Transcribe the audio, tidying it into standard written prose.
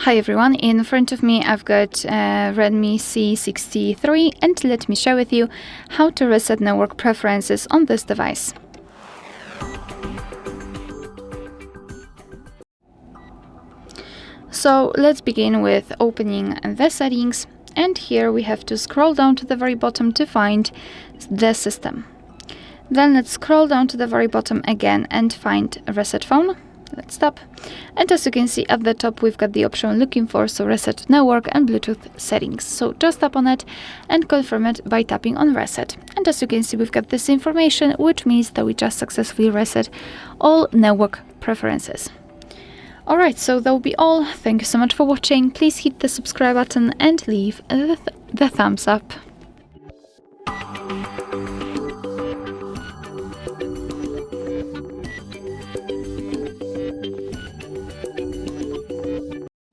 Hi everyone, in front of me I've got REALME C63 and let me share with you how to reset network preferences on this device. So let's begin with opening the settings, and here we have to scroll down to the very bottom to find the system. Then let's scroll down to the very bottom again and find reset phone. Let's tap, and as you can see at the top we've got the option looking for, so reset network and Bluetooth settings. So just tap on it and confirm it by tapping on reset, and as you can see we've got this information, which means that we just successfully reset all network preferences. Alright, so that will be all. Thank you so much for watching. Please hit the subscribe button and leave the thumbs up.